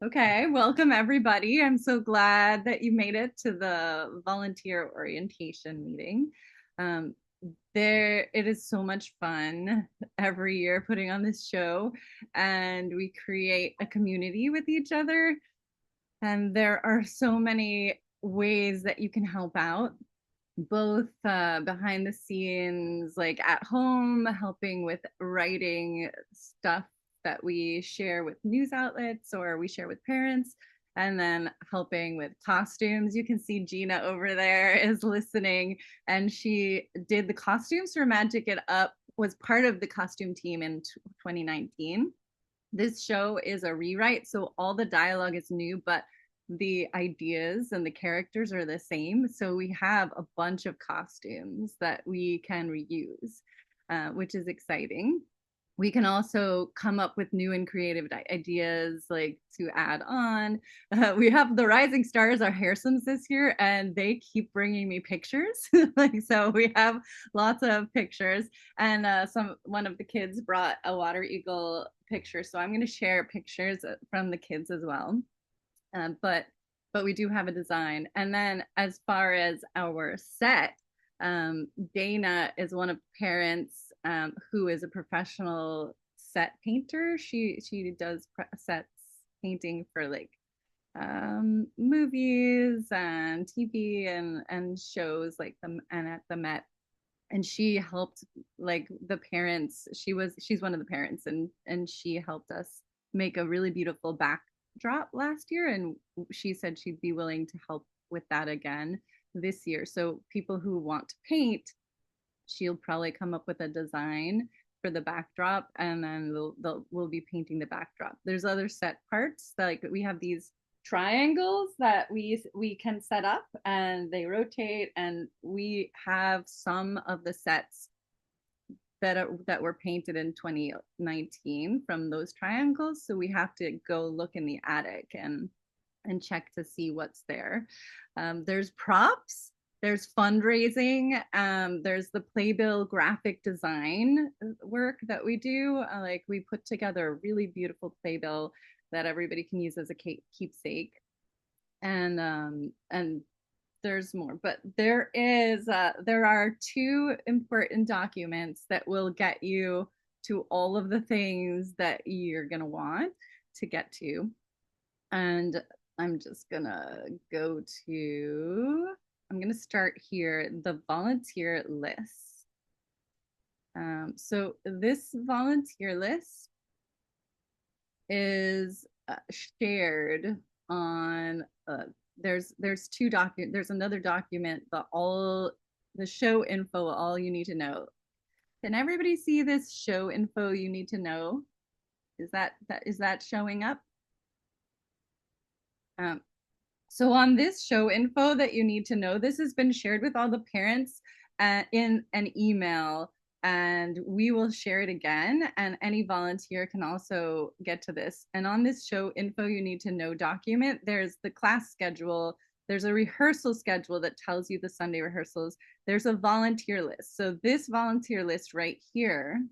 Okay, welcome everybody. I'm so glad that you made it to the volunteer orientation meeting. Um, it is so much fun every year putting on this show, and we create a community with each other. And there are so many ways that you can help out, both behind the scenes, like at home, helping with writing stuff that we share with news outlets or we share with parents, and then helping with costumes. You can see Gina over there is listening, and she did the costumes for Magic It Up, was part of the costume team in 2019. This show is a rewrite, so all the dialogue is new, but the ideas and the characters are the same. So we have a bunch of costumes that we can reuse, which is exciting. We can also come up with new and creative ideas like to add on. We have the Rising Stars, our Hairsums this year, and they keep bringing me pictures. Like, so we have lots of pictures, and one of the kids brought a water eagle picture, so I'm going to share pictures from the kids as well. But we do have a design. And then as far as our set, Dana is one of the parents who is a professional set painter. She does sets painting for like movies and TV and shows like them and at the Met. And she helped like the parents. She's one of the parents, and she helped us make a really beautiful backdrop last year, and she said she'd be willing to help with that again this year. So people who want to paint, she'll probably come up with a design for the backdrop, and then we'll be painting the backdrop. There's other set parts, like we have these triangles that we can set up and they rotate, and we have some of the sets that were painted in 2019 from those triangles, so we have to go look in the attic and check to see what's there. There's props, there's fundraising, there's the playbill graphic design work that we do. Like we put together a really beautiful playbill that everybody can use as a keepsake. And there's more, but there are two important documents that will get you to all of the things that you're gonna want to get to. And I'm just gonna go to, I'm gonna start here, the volunteer list. So this volunteer list is shared on, there's another document, the show info, all you need to know. Can everybody see this show info you need to know? Is that showing up? Um, So on this show info that you need to know, this has been shared with all the parents in an email, and we will share it again. And any volunteer can also get to this. And on this show info you need to know document, there's the class schedule, there's a rehearsal schedule that tells you the Sunday rehearsals, there's a volunteer list. So this volunteer list right here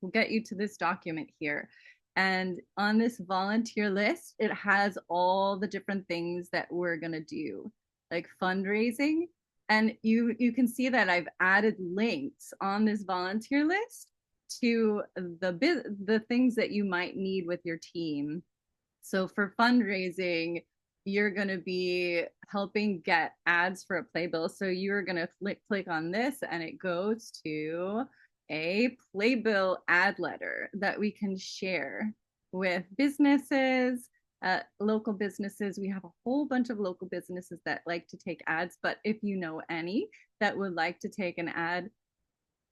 will get you to this document here. And on this volunteer list, it has all the different things that we're going to do, like fundraising. And you can see that I've added links on this volunteer list to the things that you might need with your team. So for fundraising, you're going to be helping get ads for a playbill. So you're going to click on this, and it goes to a playbill ad letter that we can share with businesses, local businesses. We have a whole bunch of local businesses that like to take ads, but if you know any that would like to take an ad,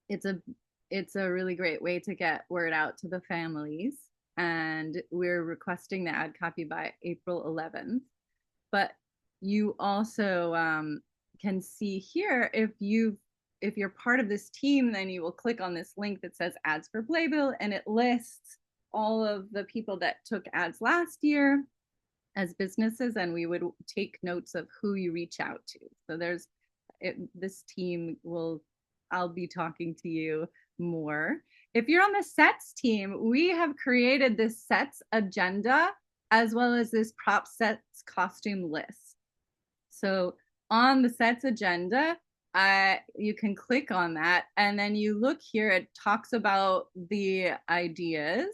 it's a really great way to get word out to the families. And we're requesting the ad copy by April 11th. But you also can see here, if you're part of this team, then you will click on this link that says ads for playbill, and it lists all of the people that took ads last year as businesses, and we would take notes of who you reach out to. So this team will, I'll be talking to you more. If you're on the sets team, we have created this sets agenda as well as this prop sets costume list. So on the sets agenda, you can click on that, and then you look here. It talks about the ideas,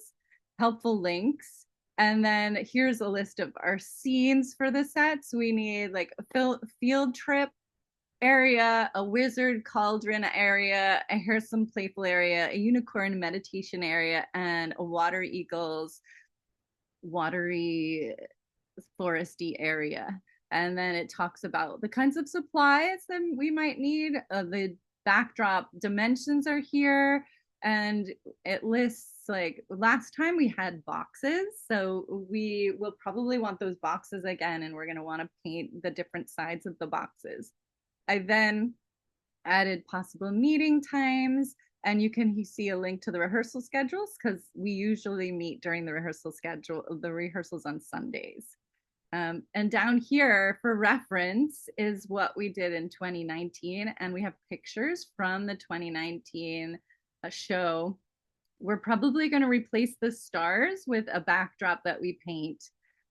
helpful links, and then here's a list of our scenes for the sets. We need like a field trip area, a wizard cauldron area, a Harrison playful area, a unicorn meditation area, and a water eagles watery foresty area. And then it talks about the kinds of supplies that we might need. The backdrop dimensions are here, and it lists like last time we had boxes, so we will probably want those boxes again, and we're going to want to paint the different sides of the boxes. I then added possible meeting times, and you can see a link to the rehearsal schedules because we usually meet during the rehearsals on Sundays. And down here for reference is what we did in 2019, and we have pictures from the 2019 show. We're probably going to replace the stars with a backdrop that we paint.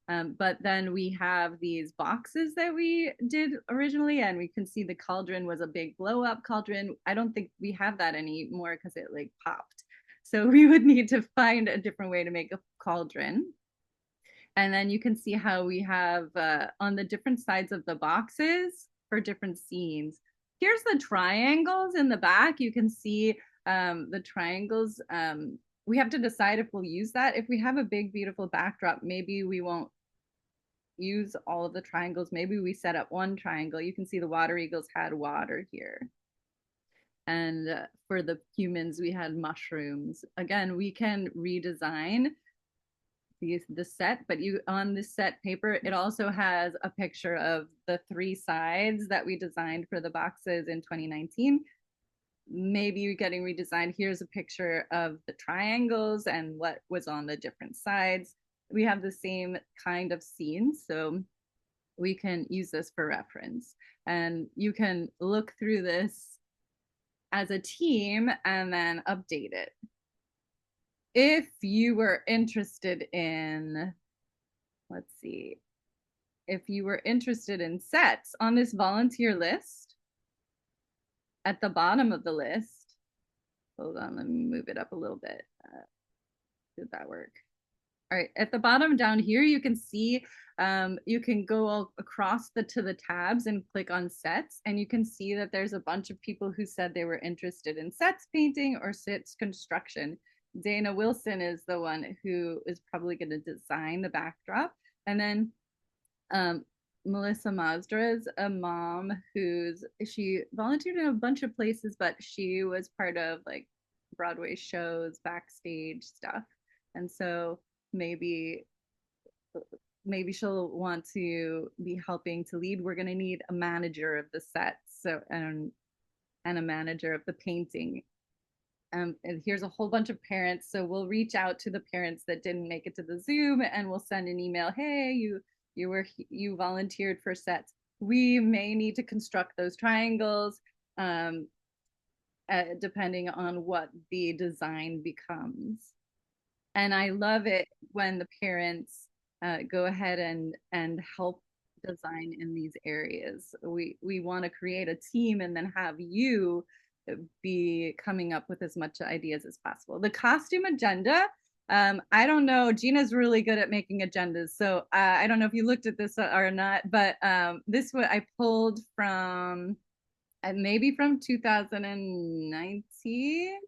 But then we have these boxes that we did originally, and we can see the cauldron was a big blow up cauldron. I don't think we have that anymore because it like popped. So we would need to find a different way to make a cauldron. And then you can see how we have on the different sides of the boxes for different scenes. Here's the triangles in the back. You can see the triangles. We have to decide if we'll use that. If we have a big, beautiful backdrop, maybe we won't use all of the triangles. Maybe we set up one triangle. You can see the water eagles had water here. And for the humans, we had mushrooms. Again, we can redesign the set, but you on this set paper, it also has a picture of the 3 sides that we designed for the boxes in 2019. Maybe you're getting redesigned. Here's a picture of the triangles and what was on the different sides. We have the same kind of scenes, so we can use this for reference. And you can look through this as a team and then update it. If you were interested in, let's see, if you were interested in sets on this volunteer list, at the bottom of the list, hold on, let me move it up a little bit. Did that work? All right, at the bottom down here, you can see, you can go across to the tabs and click on sets, and you can see that there's a bunch of people who said they were interested in sets painting or sets construction. Dana Wilson is the one who is probably going to design the backdrop. And then Melissa Mazda is a mom she volunteered in a bunch of places, but she was part of like Broadway shows, backstage stuff. And so maybe she'll want to be helping to lead. We're going to need a manager of the sets, so and a manager of the painting. And here's a whole bunch of parents. So we'll reach out to the parents that didn't make it to the Zoom, and we'll send an email. Hey, you volunteered for sets. We may need to construct those triangles, depending on what the design becomes. And I love it when the parents go ahead and help design in these areas. We want to create a team and then have you be coming up with as much ideas as possible. The costume agenda, I don't know. Gina's really good at making agendas, so I don't know if you looked at this or not, but this what I pulled from maybe from 2019.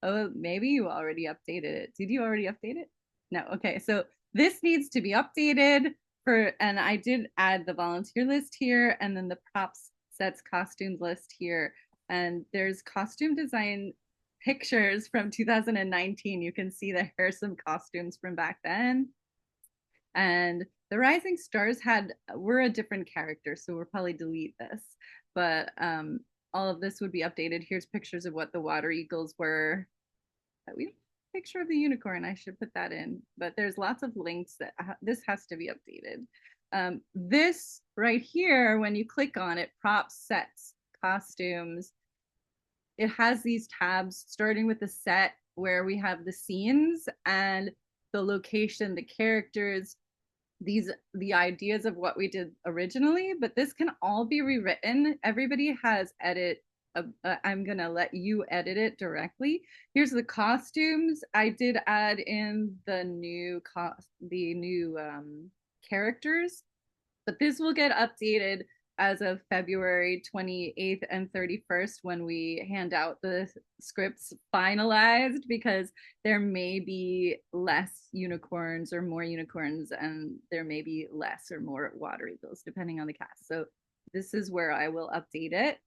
Oh, maybe you already updated it. Did you already update it? No. Okay, so this needs to be updated and I did add the volunteer list here, and then the props, sets, costumes list here. And there's costume design pictures from 2019. You can see the Harrison costumes from back then. And the Rising Stars were a different character, so we'll probably delete this. But all of this would be updated. Here's pictures of what the water eagles were. We have a picture of the unicorn. I should put that in. But there's lots of links that this has to be updated. This right here, when you click on it, props, sets, costumes, it has these tabs starting with the set where we have the scenes and the location, the characters, the ideas of what we did originally, but this can all be rewritten. Everybody has I'm gonna let you edit it directly. Here's the costumes. I did add in the new characters, but this will get updated as of February 28th and 31st when we hand out the scripts finalized, because there may be less unicorns or more unicorns, and there may be less or more water eagles depending on the cast. So this is where I will update it.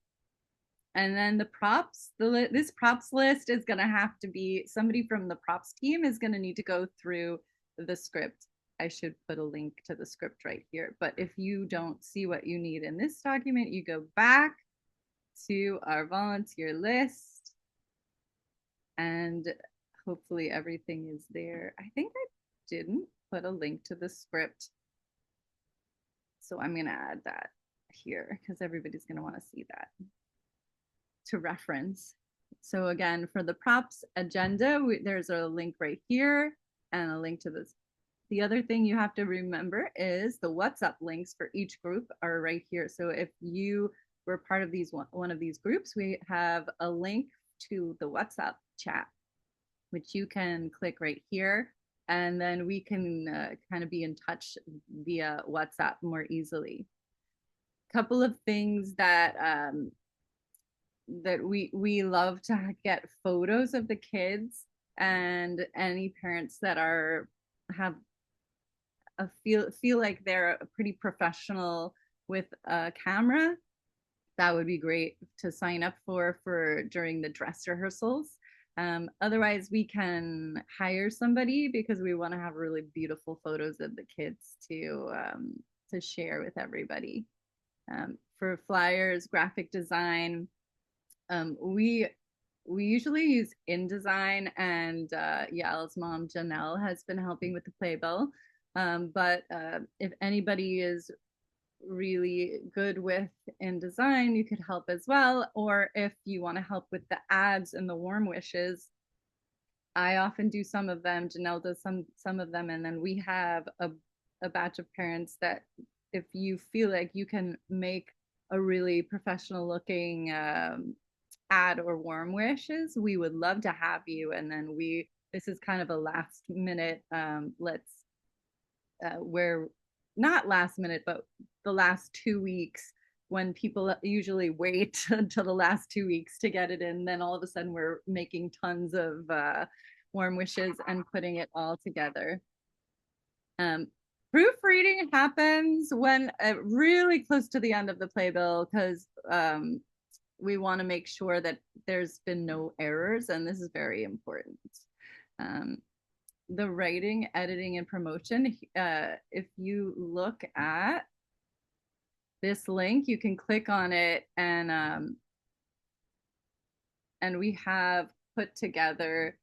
And then the props, this props list is going to have to be somebody from the props team is going to need to go through the script. I should put a link to the script right here. But if you don't see what you need in this document, you go back to our volunteer list and hopefully everything is there. I think I didn't put a link to the script. So I'm going to add that here because everybody's going to want to see that to reference. So again, for the props agenda, there's a link right here and a link to this. The other thing you have to remember is the WhatsApp links for each group are right here. So if you were part of one of these groups, we have a link to the WhatsApp chat, which you can click right here. And then we can kind of be in touch via WhatsApp more easily. A couple of things that we love to get photos of the kids, and any parents that have feel like they're pretty professional with a camera, that would be great to sign up for during the dress rehearsals. Otherwise, we can hire somebody because we want to have really beautiful photos of the kids to share with everybody. For flyers, graphic design, we usually use InDesign, and Yael's mom Janelle has been helping with the playbill. But if anybody is really good with InDesign, you could help as well. Or if you want to help with the ads and the warm wishes, I often do some of them. Janelle does some of them, and then we have a batch of parents that, if you feel like you can make a really professional looking ad or warm wishes, we would love to have you. And then this is kind of a last minute, where not last minute, but the last 2 weeks, when people usually wait until the last 2 weeks to get it in, then all of a sudden we're making tons of warm wishes and putting it all together. Proofreading happens when really close to the end of the playbill, because we want to make sure that there's been no errors, and this is very important. The writing, editing, and promotion, if you look at this link, you can click on it, and we have put together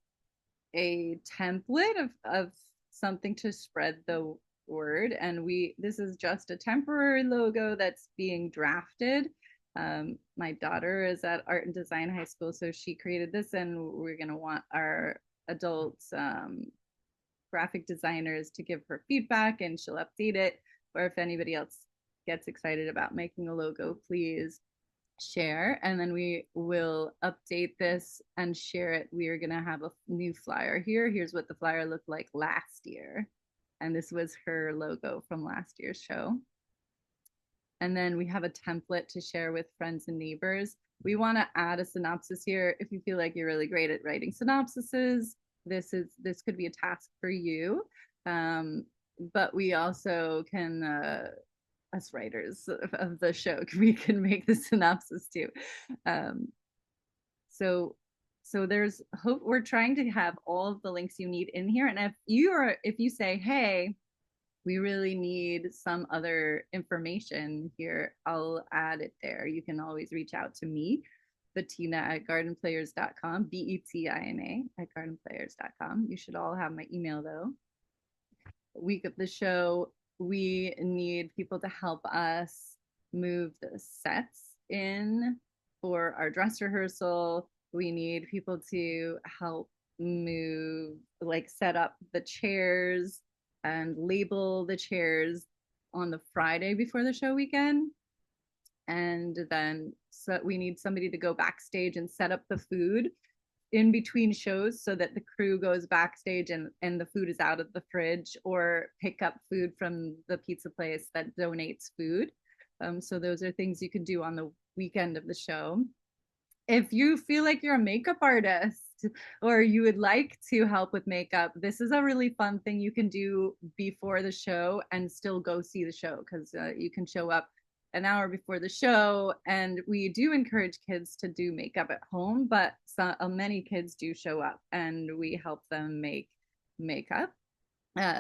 a template of something to spread the word. And this is just a temporary logo that's being drafted. My daughter is at Art and Design High School, so she created this, and we're going to want our adults graphic designers to give her feedback, and she'll update it. Or if anybody else gets excited about making a logo, please share, and then we will update this and share it. We are going to have a new flyer here. Here's what the flyer looked like last year, and this was her logo from last year's show. And then we have a template to share with friends and neighbors. We want to add a synopsis here. If you feel like you're really great at writing synopsises, this could be a task for you. But we also can, us writers of the show, we can make the synopsis too. So there's hope. We're trying to have all of the links you need in here. And if you say, hey, we really need some other information here, I'll add it there. You can always reach out to me, Betina at gardenplayers.com, Betina at gardenplayers.com. You should all have my email though. Week of the show, we need people to help us move the sets in for our dress rehearsal. We need people to help move, like set up the chairs and label the chairs on the Friday before the show weekend. And then so we need somebody to go backstage and set up the food in between shows so that the crew goes backstage and the food is out of the fridge, or pick up food from the pizza place that donates food. So those are things you can do on the weekend of the show. If you feel like you're a makeup artist or you would like to help with makeup, this is a really fun thing you can do before the show and still go see the show, because you can show up an hour before the show. And we do encourage kids to do makeup at home, but many kids do show up and we help them make makeup.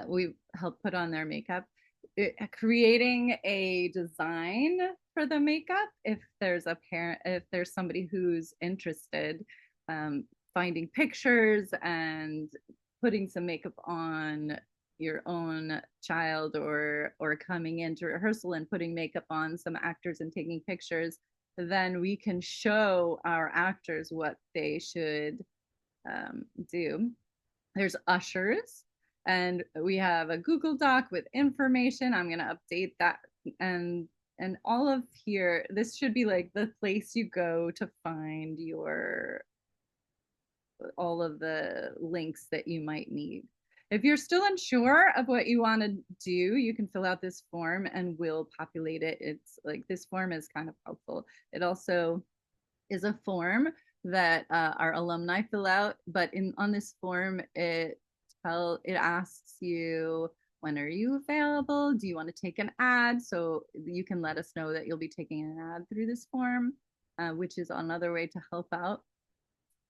We help put on their makeup. Creating a design for the makeup, if there's a parent, if there's somebody who's interested, um, finding pictures and putting some makeup on your own child, or coming into rehearsal and putting makeup on some actors and taking pictures, then we can show our actors what they should do. There's ushers, and we have a Google Doc with information. I'm going to update that. And all of here, this should be like the place you go to find your all of the links that you might need. If you're still unsure of what you want to do, you can fill out this form and we'll populate it. It's like, this form is kind of helpful. It also is a form that our alumni fill out, but on this form, it asks you, when are you available? Do you want to take an ad? So you can let us know that you'll be taking an ad through this form, which is another way to help out.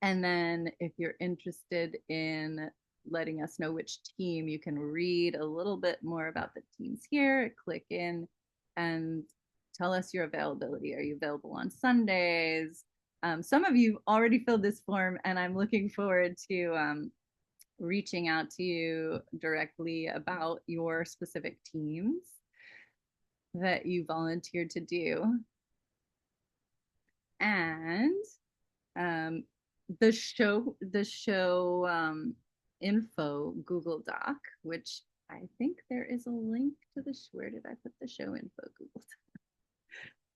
And then if you're interested in letting us know which team, you can read a little bit more about the teams here, click in and tell us your availability. Are you available on Sundays? Some of you already filled this form, and I'm looking forward to reaching out to you directly about your specific teams that you volunteered to do. And the show info Google Doc, which I think there is a link to the where did I put the show info Google Doc?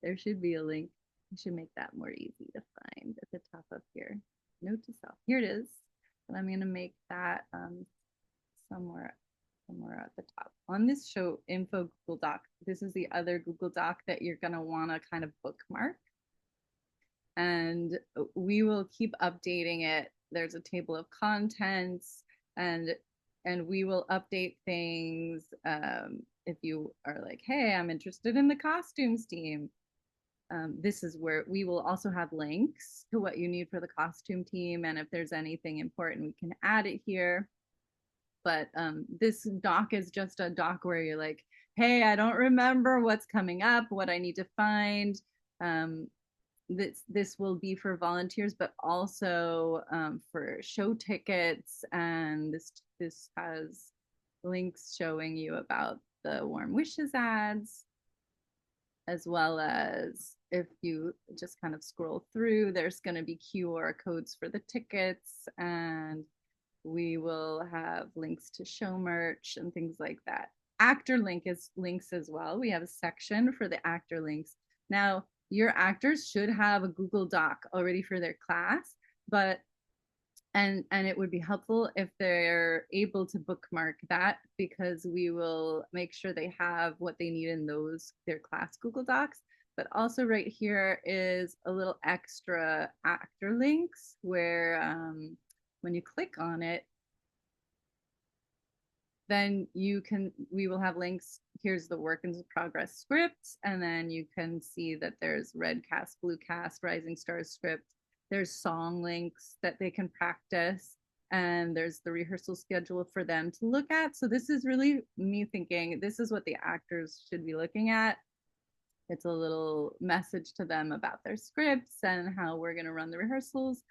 There should be a link. I should make that more easy to find at the top up here. Note to self. Here it is. And I'm going to make that somewhere at the top. On this show info Google Doc, this is the other Google Doc that you're going to want to kind of bookmark. And we will keep updating it. There's a table of contents, and we will update things. If you are like, hey, I'm interested in the costumes team, this is where we will also have links to what you need for the costume team. And if there's anything important, we can add it here. But this doc is just a doc where you're like, hey, I don't remember what's coming up, what I need to find. This will be for volunteers, but also for show tickets. And this has links showing you about the Warm Wishes ads, as well as if you just kind of scroll through, there's going to be QR codes for the tickets, and we will have links to show merch and things like that. Actor links as well. We have a section for the actor links. Now, your actors should have a Google Doc already for their class, but and it would be helpful if they're able to bookmark that, because we will make sure they have what they need in their class Google Docs. But also right here is a little extra actor links where when you click on it, then we will have links. Here's the work in progress script, and then you can see that there's red cast, blue cast, rising stars script. There's song links that they can practice, and there's the rehearsal schedule for them to look at. So this is really me thinking this is what the actors should be looking at. It's a little message to them about their scripts and how we're going to run the rehearsals.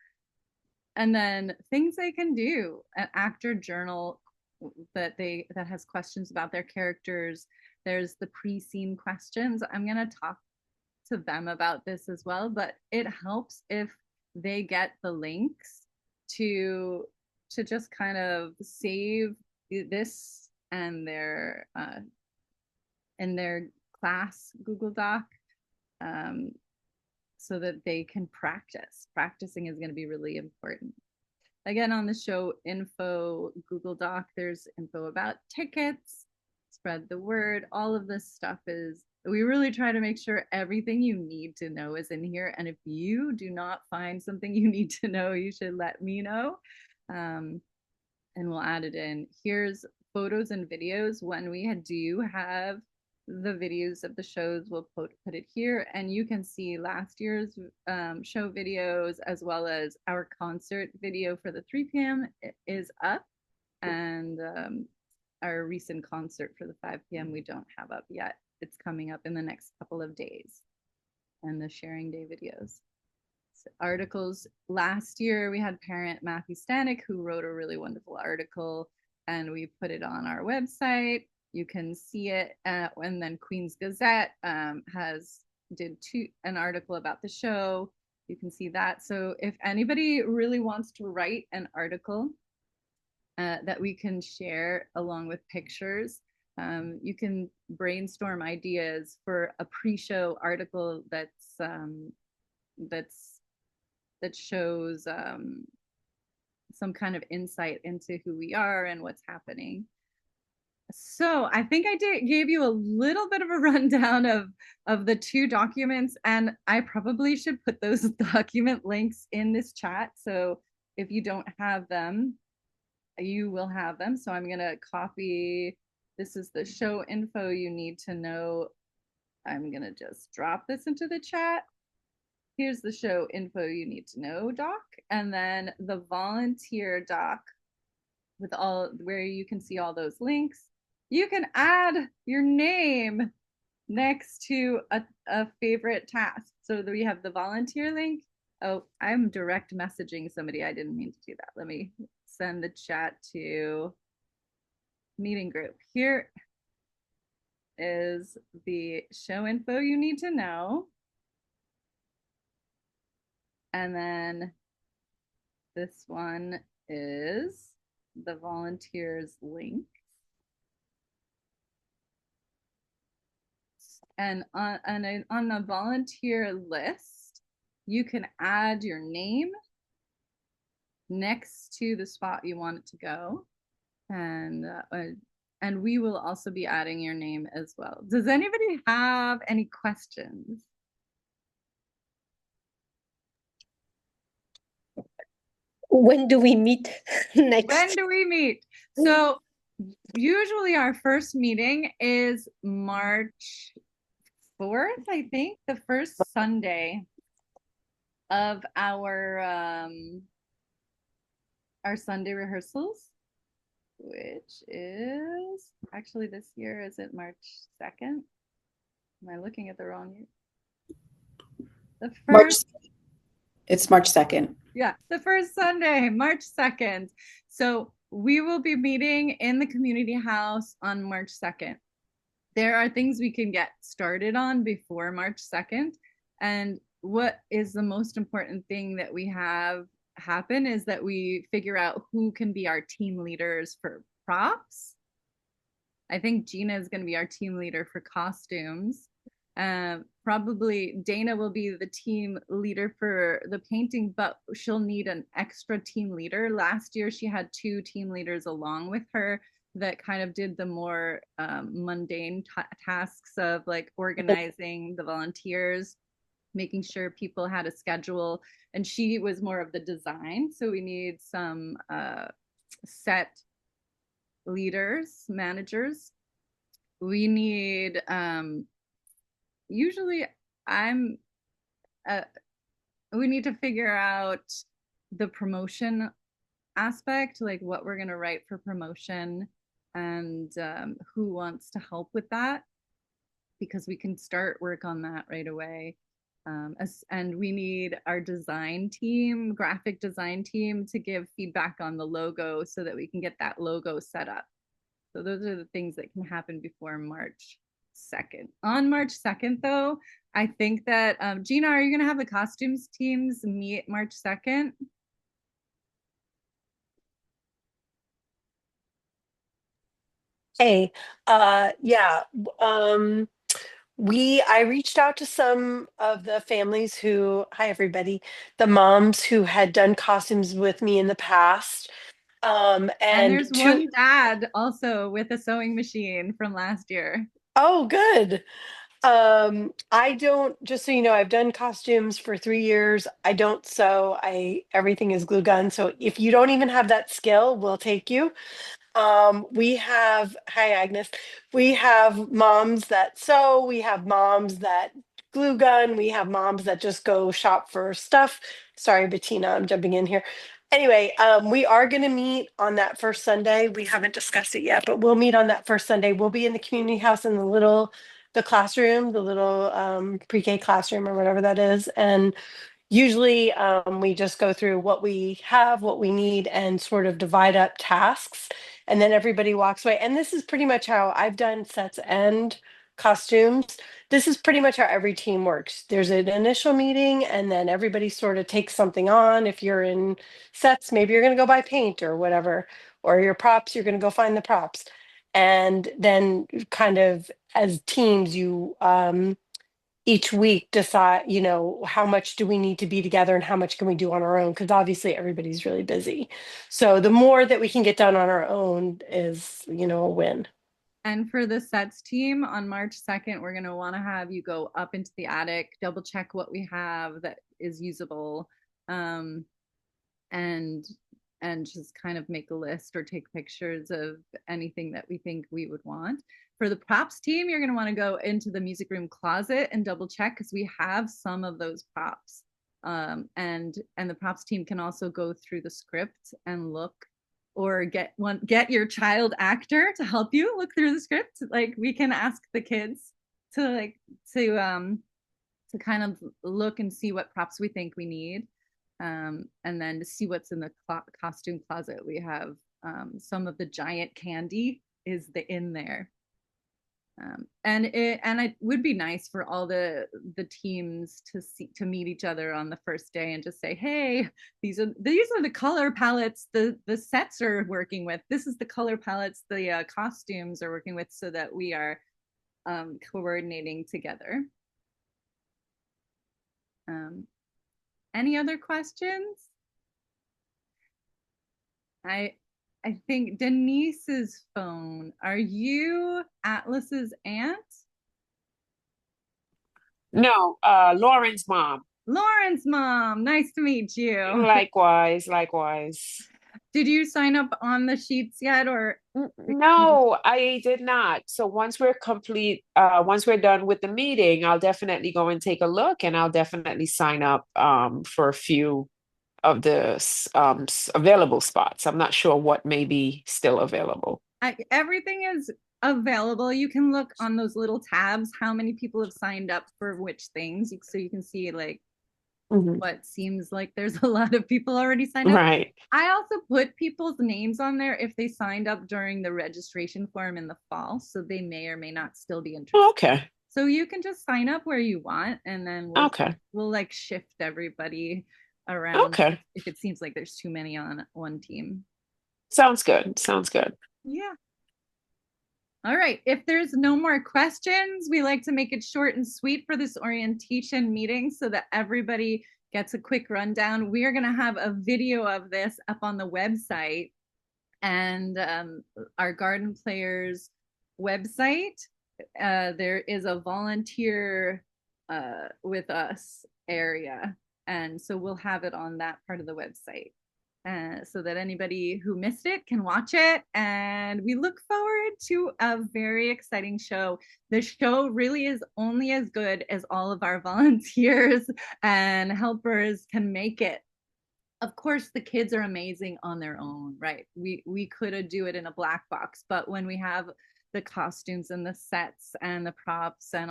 And then things they can do, an actor journal that has questions about their characters. There's the pre-scene questions. I'm going to talk to them about this as well, but it helps if they get the links to just kind of save this and in their class Google Doc, so that they can practice. Practicing is going to be really important. Again, on the show info Google Doc, there's info about tickets, spread the word. All of this stuff is, we really try to make sure everything you need to know is in here. And if you do not find something you need to know, you should let me know. And we'll add it in. Here's photos and videos. When we do have the videos of the shows, we'll put it here, and you can see last year's show videos as well as our concert video for the 3 p.m. is up, and our recent concert for the 5 p.m. we don't have up yet. It's coming up in the next couple of days, and the sharing day videos. Articles. Last year we had parent Matthew Stanek, who wrote a really wonderful article, and we put it on our website. You can see it, and then Queen's Gazette did an article about the show. You can see that. So if anybody really wants to write an article that we can share along with pictures, you can brainstorm ideas for a pre-show article that shows some kind of insight into who we are and what's happening. So I think I gave you a little bit of a rundown of the 2 documents, and I probably should put those document links in this chat. So if you don't have them, you will have them. So I'm gonna copy, this is the show info you need to know. I'm gonna just drop this into the chat. Here's the show info you need to know doc, and then the volunteer doc with all, where you can see all those links. You can add your name next to a favorite task. So we have the volunteer link. Oh, I'm direct messaging somebody. I didn't mean to do that. Let me send the chat to meeting group. Here is the show info you need to know. And then this one is the volunteers link. And on the volunteer list, you can add your name next to the spot you want it to go. And we will also be adding your name as well. Does anybody have any questions? When do we meet next? When do we meet? So usually our first meeting is March 4th, I think, the first Sunday of our Sunday rehearsals, which is actually this year, is it March 2nd? Am I looking at the wrong year? The first It's March 2nd. Yeah, the first Sunday, March 2nd. So we will be meeting in the community house on March 2nd. There are things we can get started on before March 2nd. And what is the most important thing that we have happen is that we figure out who can be our team leaders for props. I think Gina is going to be our team leader for costumes. Probably Dana will be the team leader for the painting, but she'll need an extra team leader. Last year, she had 2 team leaders along with her that kind of did the more mundane tasks of like organizing the volunteers, making sure people had a schedule, and she was more of the design. So we need some set leaders, managers. We need usually we need to figure out the promotion aspect, like what we're going to write for promotion, and who wants to help with that, because we can start work on that right away. And we need our design team, graphic design team, to give feedback on the logo so that we can get that logo set up. So those are the things that can happen before March 2nd. On March 2nd, though, I think that, Gina, are you going to have the costumes teams meet March 2nd? Hey, yeah, um, I reached out to some of the families hi everybody, the moms who had done costumes with me in the past. And And there's one dad also with a sewing machine from last year. oh, good. I don't, just so you know, I've done costumes for 3 years. I don't sew. Everything is glue gun. So if you don't even have that skill, we'll take you. Hi Agnes. We have moms that sew, we have moms that glue gun, we have moms that just go shop for stuff. Sorry, Bettina, I'm jumping in here. Anyway, we are going to meet on that first Sunday. We haven't discussed it yet, but we'll meet on that first Sunday. We'll be in the community house in the classroom, the little pre-K classroom or whatever that is. And usually, we just go through what we have, what we need, and sort of divide up tasks. And then everybody walks away. And this is pretty much how I've done sets and costumes. This is pretty much how every team works. There's an initial meeting, and then everybody sort of takes something on. If you're in sets, maybe you're going to go buy paint or whatever, or your props, you're going to go find the props. And then, kind of as teams, you each week decide, how much do we need to be together and how much can we do on our own? Because obviously everybody's really busy. So the more that we can get done on our own is, a win. And for the sets team on March 2nd, we're going to want to have you go up into the attic, double check what we have that is usable, um, and just kind of make a list or take pictures of anything that we think we would want. For the props team, you're going to want to go into the music room closet and double check because we have some of those props. And the props team can also go through the script and look, or get your child actor to help you look through the script. Like we can ask the kids to to kind of look and see what props we think we need, and then to see what's in the costume closet. We have some of the giant candy is in there. And it would be nice for all the teams to meet each other on the first day and just say, hey, these are the color palettes the sets are working with. This is the color palettes the costumes are working with, so that we are coordinating together. Any other questions? I I think Denise's phone. Are you Atlas's aunt? No, Lauren's mom. Lauren's mom. Nice to meet you. Likewise, likewise. Did you sign up on the sheets yet, or No, I did not. So once we're done with the meeting, I'll definitely go and take a look and I'll definitely sign up for a few of the available spots. I'm not sure what may be still available. Everything is available? You can look on those little tabs how many people have signed up for which things, so you can see like Mhm. what seems like there's a lot of people already signed up. Right. I also put people's names on there if they signed up during the registration form in the fall, so they may or may not still be interested. Okay. So you can just sign up where you want, and then Okay. we'll like shift everybody around Okay. if it seems like there's too many on one team. Sounds good. Sounds good. Yeah. All right. If there's no more questions, we like to make it short and sweet for this orientation meeting so that everybody gets a quick rundown. We are going to have a video of this up on the website, and our Garden Players website. There is a volunteer with us area, and so we'll have it on that part of the website. So that anybody who missed it can watch it. And we look forward to a very exciting show. The show really is only as good as all of our volunteers and helpers can make it. Of course, the kids are amazing on their own, right? We could do it in a black box, but when we have the costumes and the sets and the props and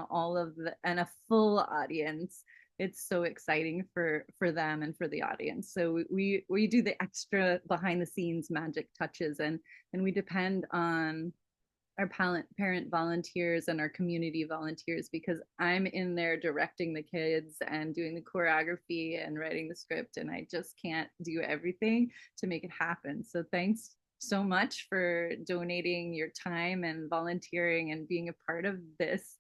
and a full audience, it's so exciting for them and for the audience. So we do the extra behind the scenes magic touches, and we depend on our parent volunteers and our community volunteers, because I'm in there directing the kids and doing the choreography and writing the script, and I just can't do everything to make it happen. So thanks so much for donating your time and volunteering and being a part of this.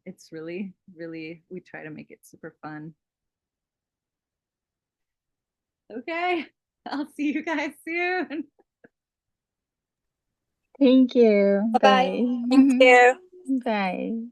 It's really, really, we try to make it super fun. Okay, I'll see you guys soon. Thank you. Bye-bye. Bye. Thank you. Bye.